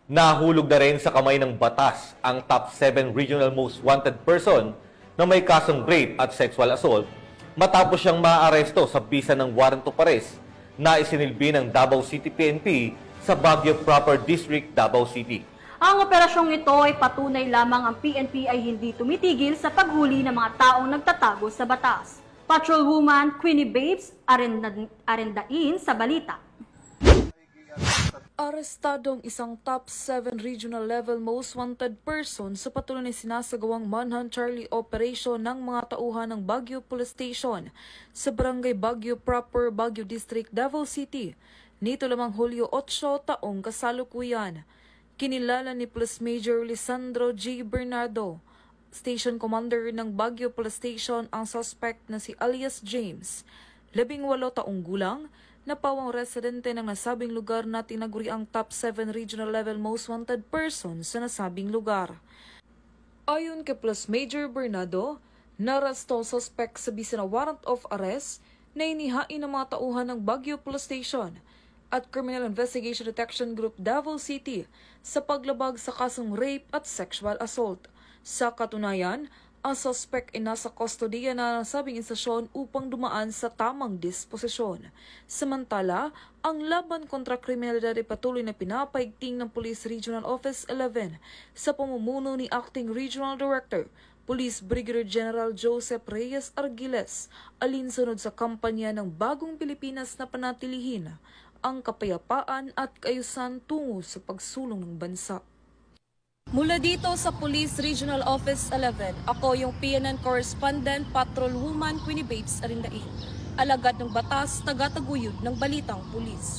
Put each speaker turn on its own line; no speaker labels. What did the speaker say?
Nahulog na rin sa kamay ng batas ang top 7 regional most wanted person na may kasong rape at sexual assault matapos siyang maaresto sa bisa ng warrant of arrest na isinilbi ng Davao City PNP sa Baguio Proper District, Davao City.
Ang operasyong ito ay patunay lamang ang PNP ay hindi tumitigil sa paghuli ng mga taong nagtatago sa batas. Patrolwoman Queenie Babes arendain sa balita.
Arestado ang isang top 7 regional level most wanted person sa patuloy na sinasagawang Manhunt Charlie operation ng mga tauhan ng Baguio Police Station sa Barangay Baguio Proper, Baguio District, Davao City. Nito lamang Hulyo 8 taong kasalukuyan. Kinilala ni Police Major Lisandro G. Bernardo, Station Commander ng Baguio Police Station, ang suspect na si alias James, 18 taong gulang, na pawang residente ng nasabing lugar na tinaguri ang top 7 regional level most wanted person sa nasabing lugar. Ayon kay Police Major Bernardo, narasto ang suspect sa bisa na warrant of arrest na inihain ng mga tauhan ng Baguio Police Station at Criminal Investigation Detection Group Davao City sa paglabag sa kasong rape at sexual assault. Sa katunayan, ang suspect ay nasa kustodiya na nasabing istasyon upang dumaan sa tamang disposisyon. Samantala, ang laban kontra kriminalidad ay patuloy na pinapaigting ng Police Regional Office 11 sa pamumuno ni Acting Regional Director, Police Brigadier General Joseph Reyes Argiles, alinsunod sa kampanya ng Bagong Pilipinas na panatilihin ang kapayapaan at kaayusan tungo sa pagsulong ng bansa. Mula dito sa Police Regional Office 11, ako yung PNN Correspondent Patrolwoman Queenie Babes arendain. Alagad ng batas, tagataguyod ng balitang pulis.